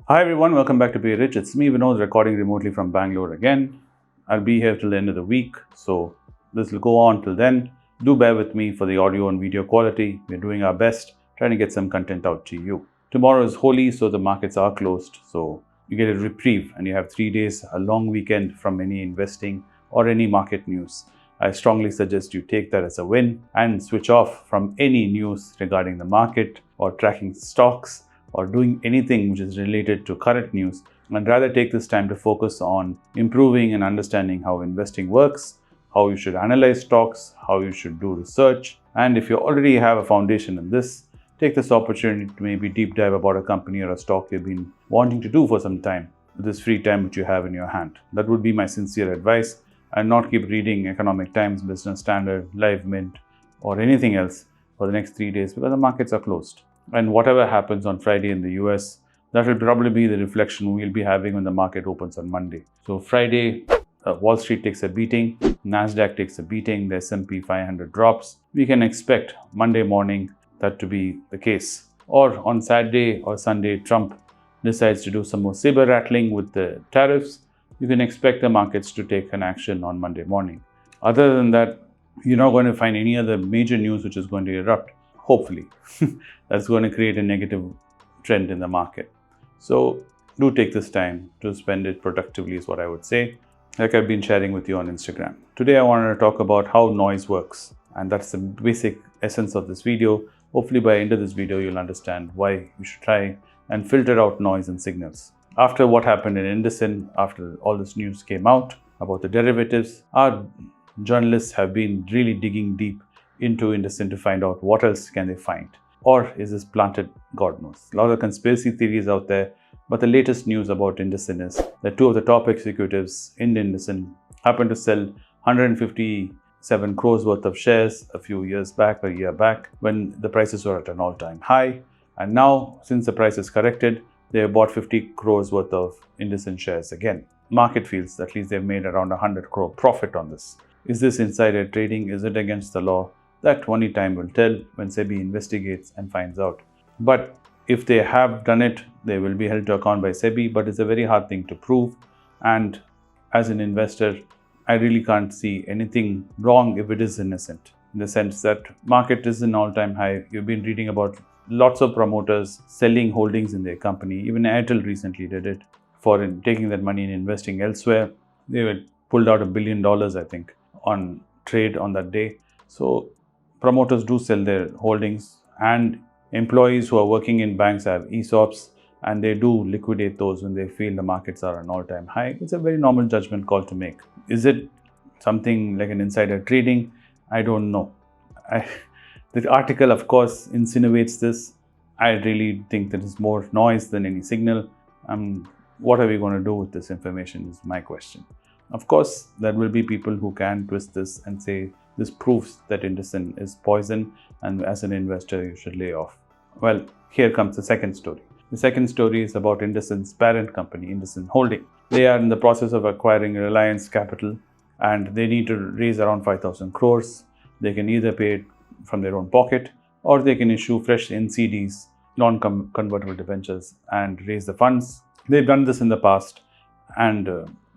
Hi everyone, welcome back to Be Rich. It's me, Vinod, recording remotely from Bangalore again. I'll be here till the end of the week, so this will go on till then. Do bear with me for the audio and video quality. We're doing our best, trying to get some content out to you. Tomorrow is Holi, so the markets are closed, so you get a reprieve and you have 3 days, a long weekend from any investing or any market news. I strongly suggest you take that as a win and switch off from any news regarding the market or tracking stocks or doing anything which is related to current news, and rather take this time to focus on improving and understanding how investing works, how you should analyze stocks, how you should do research. And if you already have a foundation in this, take this opportunity to maybe deep dive about a company or a stock you've been wanting to do for some time with this free time which you have in your hand. That would be my sincere advice, and not keep reading Economic Times, Business Standard, Live Mint, or anything else for the next 3 days because the markets are closed. And whatever happens on Friday in the US, that will probably be the reflection we'll be having when the market opens on Monday. So Friday, Wall Street takes a beating, Nasdaq takes a beating, the S&P 500 drops. We can expect Monday morning that to be the case. Or on Saturday or Sunday, Trump decides to do some more saber rattling with the tariffs. You can expect the markets to take an action on Monday morning. Other than that, you're not going to find any other major news which is going to erupt. Hopefully, that's going to create a negative trend in the market. So do take this time to spend it productively is what I would say, like I've been sharing with you on Instagram. Today I wanted to talk about how noise works, and that's the basic essence of this video. Hopefully by the end of this video you'll understand why you should try and filter out noise and signals. After what happened in IndusInd, after all this news came out about the derivatives, our journalists have been really digging deep into IndusInd to find out what else can they find. Or is this planted? God knows. A lot of conspiracy theories out there, but the latest news about IndusInd is that two of the top executives in IndusInd happened to sell 157 crores worth of shares a few years back, a year back, when the prices were at an all-time high. And now, since the price is corrected, they have bought 50 crores worth of IndusInd shares again. Market feels at least they've made around 100 crore profit on this. Is this insider trading? Is it against the law? That only time will tell when SEBI investigates and finds out. But if they have done it, they will be held to account by SEBI, but it's a very hard thing to prove. And as an investor, I really can't see anything wrong if it is innocent, in the sense that market is an all-time high. You've been reading about lots of promoters selling holdings in their company. Even Airtel recently did it for taking that money and investing elsewhere. They were pulled out $1 billion, I think, on trade on that day. So promoters do sell their holdings, and employees who are working in banks have ESOPs, and they do liquidate those when they feel the markets are an all-time high. It's a very normal judgment call to make. Is it something like an insider trading? I don't know. The article, of course, insinuates this. I really think that it's more noise than any signal. What are we going to do with this information is my question. Of course, there will be people who can twist this and say this proves that IndusInd is poison, and as an investor you should lay off. Well, here comes the second story. The second story is about IndusInd's parent company, IndusInd Holding. They are in the process of acquiring Reliance Capital, and they need to raise around 5,000 crores. They can either pay it from their own pocket, or they can issue fresh NCDs, non-convertible debentures, and raise the funds. They've done this in the past, and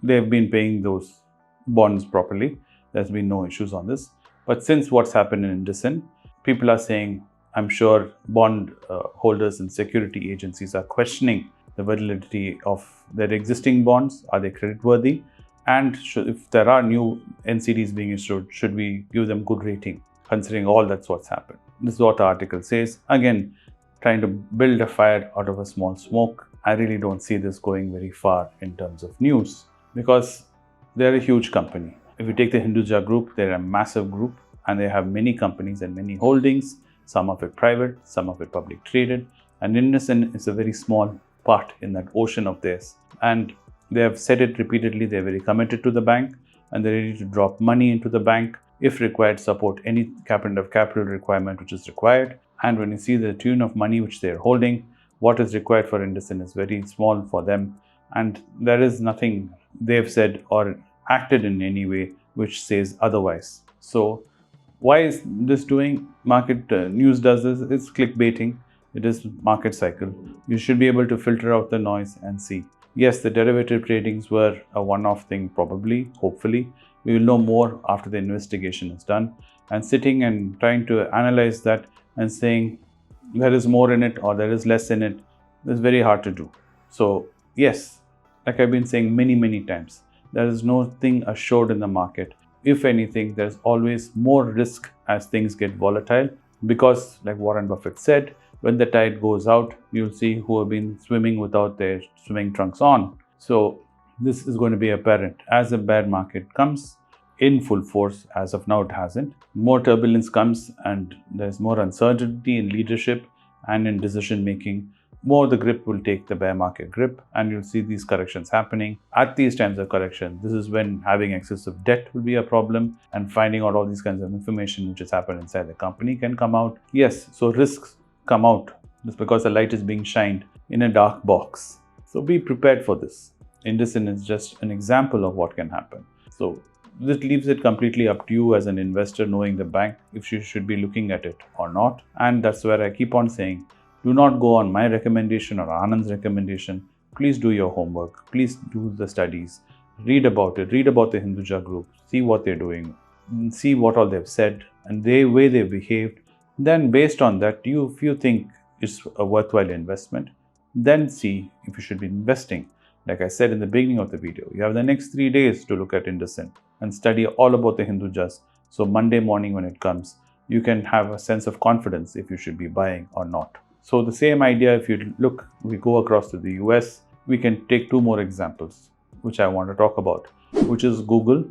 they've been paying those bonds properly. There's been no issues on this. But since what's happened in IndusInd, people are saying, I'm sure bond holders and security agencies are questioning the validity of their existing bonds. Are they creditworthy? And if there are new NCDs being issued, should we give them good rating, considering all that's what's happened? This is what the article says. Again, trying to build a fire out of a small smoke. I really don't see this going very far in terms of news, because they're a huge company. If you take the Hinduja group, they're a massive group, and they have many companies and many holdings, some of it private, some of it public traded. And IndusInd is a very small part in that ocean of theirs. And they have said it repeatedly, they're very committed to the bank, and they're ready to drop money into the bank if required, support any capital requirement which is required. And when you see the tune of money which they're holding, what is required for IndusInd is very small for them. And there is nothing they've said or acted in any way which says otherwise. So why is this doing? Market news does this. It's clickbaiting. It is market cycle. You should be able to filter out the noise and see. Yes, the derivative tradings were a one-off thing, probably, hopefully. We will know more after the investigation is done. And sitting and trying to analyze that and saying there is more in it or there is less in it is very hard to do. So yes, like I've been saying many times, there is no thing assured in the market. If anything, there's always more risk as things get volatile, because like Warren Buffett said, when the tide goes out, you'll see who have been swimming without their swimming trunks on. So this is going to be apparent as the bear market comes in full force. As of now, it hasn't. More turbulence comes and there's more uncertainty in leadership and in decision making. More the grip will take the bear market grip, and you'll see these corrections happening. At these times of correction, this is when having excessive debt will be a problem, and finding out all these kinds of information which has happened inside the company can come out. Yes, so risks come out just because the light is being shined in a dark box. So be prepared for this. IndusInd is just an example of what can happen. So this leaves it completely up to you as an investor, knowing the bank, if you should be looking at it or not. And that's where I keep on saying, do not go on my recommendation or Anand's recommendation. Please do your homework. Please do the studies. Read about it. Read about the Hinduja group. See what they're doing. See what all they've said and the way they've behaved. Then based on that, if you think it's a worthwhile investment, then see if you should be investing. Like I said in the beginning of the video, you have the next 3 days to look at IndusInd and study all about the Hindujas. So Monday morning when it comes, you can have a sense of confidence if you should be buying or not. So the same idea, if you look, we go across to the US, we can take 2 more examples, which I want to talk about, which is Google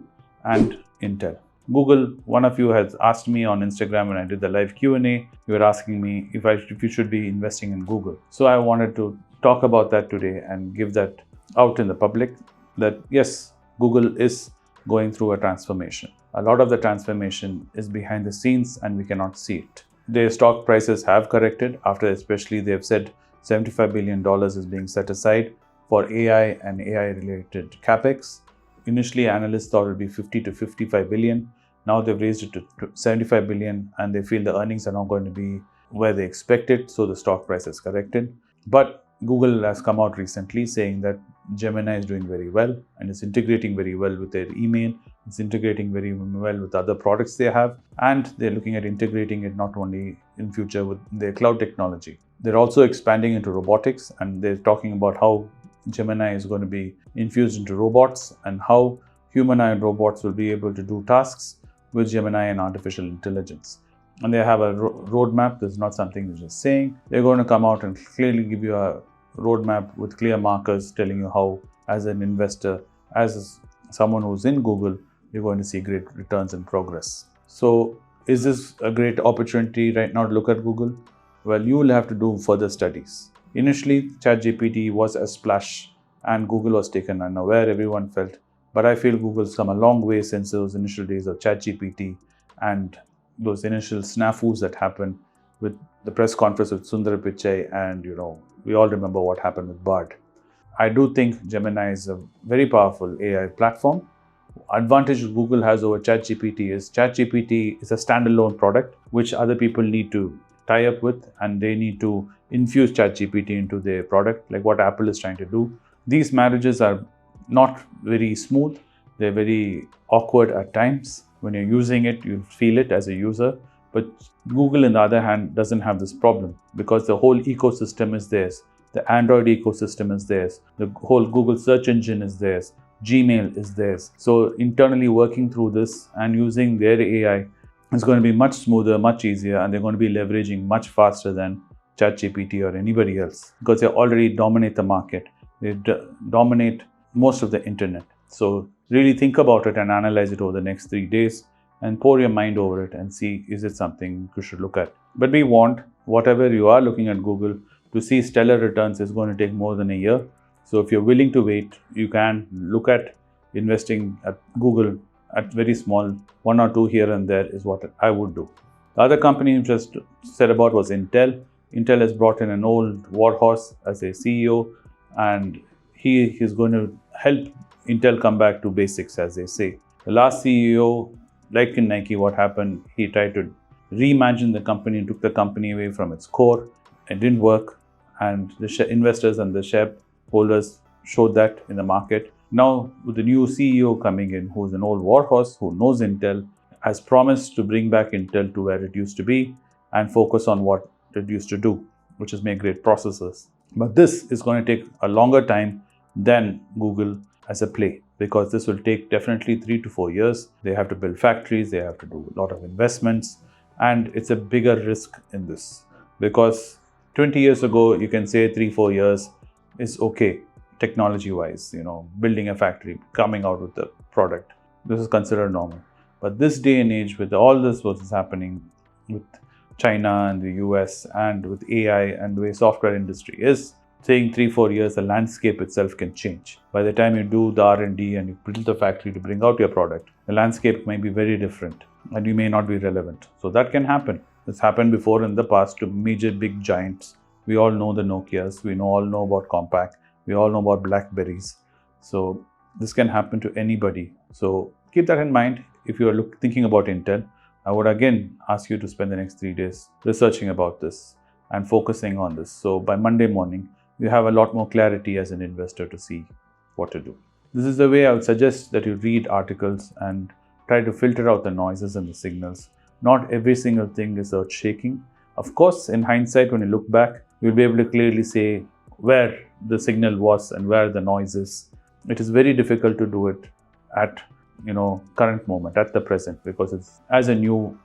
and Intel. Google, one of you has asked me on Instagram when I did the live Q&A, you were asking me if you should be investing in Google. So I wanted to talk about that today and give that out in the public, that yes, Google is going through a transformation. A lot of the transformation is behind the scenes and we cannot see it. Their stock prices have corrected after, especially they've said $75 billion is being set aside for AI and AI related capex. Initially, analysts thought it would be 50 to 55 billion. Now they've raised it to 75 billion and they feel the earnings are not going to be where they expected. So the stock price has corrected. But Google has come out recently saying that Gemini is doing very well and it's integrating very well with their email. It's integrating very well with other products they have, and they're looking at integrating it not only in future with their cloud technology. They're also expanding into robotics, and they're talking about how Gemini is going to be infused into robots and how humanoid robots will be able to do tasks with Gemini and artificial intelligence. And they have a roadmap. This is not something they're just saying. They're going to come out and clearly give you a roadmap with clear markers telling you how, as an investor, as someone who's in Google, you're going to see great returns and progress. So is this a great opportunity right now to look at Google? Well, you will have to do further studies. Initially, ChatGPT was a splash and Google was taken unaware, everyone felt. But I feel Google's come a long way since those initial days of ChatGPT and those initial snafus that happened with the press conference with Sundar Pichai, and we all remember what happened with Bard. I do think Gemini is a very powerful AI platform. Advantage Google has over ChatGPT is ChatGPT is a standalone product which other people need to tie up with, and they need to infuse ChatGPT into their product, like what Apple is trying to do. These marriages are not very smooth. They're very awkward at times. When you're using it, you feel it as a user. But Google, on the other hand, doesn't have this problem because the whole ecosystem is theirs. The Android ecosystem is theirs. The whole Google search engine is theirs. Gmail is theirs. So internally working through this and using their AI is going to be much smoother, much easier, and they're going to be leveraging much faster than ChatGPT or anybody else because they already dominate the market. They dominate most of the internet. So really think about it and analyze it over the next 3 days and pour your mind over it and see, is it something you should look at? But be warned, whatever you are looking at Google, to see stellar returns is going to take more than a year. So if you're willing to wait, you can look at investing at Google at very small, 1 or 2 here and there is what I would do. The other company you just said about was Intel. Intel has brought in an old warhorse as a CEO, and he is going to help Intel come back to basics, as they say. The last CEO, like in Nike, what happened, he tried to reimagine the company and took the company away from its core. It didn't work, and the investors and the shareholders showed that in the market. Now, with the new CEO coming in, who's an old warhorse, who knows Intel, has promised to bring back Intel to where it used to be and focus on what it used to do, which is make great processors. But this is going to take a longer time than Google as a play, because this will take definitely 3 to 4 years. They have to build factories, they have to do a lot of investments, and it's a bigger risk in this, because 20 years ago, you can say 3-4 years is okay technology wise, building a factory, coming out with the product. This is considered normal. But this day and age, with all this what is happening with China and the US and with AI and the way software industry is, saying 3-4 years, the landscape itself can change. By the time you do the R&D and you build the factory to bring out your product, the landscape may be very different and you may not be relevant. So that can happen. It's happened before in the past to major big giants. We all know the Nokias, we all know about Compaq, we all know about Blackberries. So this can happen to anybody. So keep that in mind. If you are thinking about Intel, I would again ask you to spend the next 3 days researching about this and focusing on this. So by Monday morning, you have a lot more clarity as an investor to see what to do. This is the way I would suggest that you read articles and try to filter out the noises and the signals. Not every single thing is earth shaking. Of course, in hindsight, when you look back, you'll be able to clearly say where the signal was and where the noise is. It is very difficult to do it at current moment, at the present, because it's as a new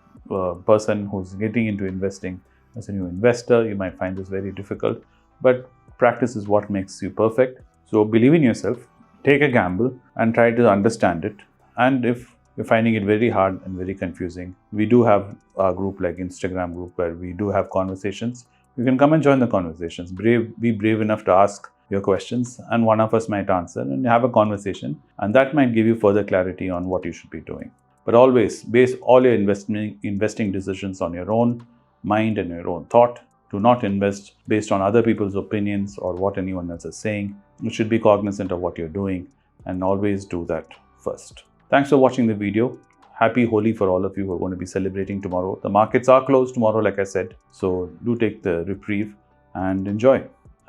person who's getting into investing, as a new investor, you might find this very difficult, but practice is what makes you perfect. So believe in yourself, take a gamble and try to understand it. And if you're finding it very hard and very confusing, we do have a group like Instagram group where we do have conversations. You can come and join the conversations. Be brave enough to ask your questions, and one of us might answer and have a conversation, and that might give you further clarity on what you should be doing. But always base all your investing decisions on your own mind and your own thought. Do not invest based on other people's opinions or what anyone else is saying. You should be cognizant of what you're doing and always do that first. Thanks for watching the video. Happy Holi for all of you who are going to be celebrating tomorrow. The markets are closed tomorrow, like I said. So do take the reprieve and enjoy.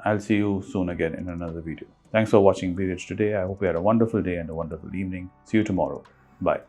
I'll see you soon again in another video. Thanks for watching VinodSrinivasan today. I hope you had a wonderful day and a wonderful evening. See you tomorrow. Bye.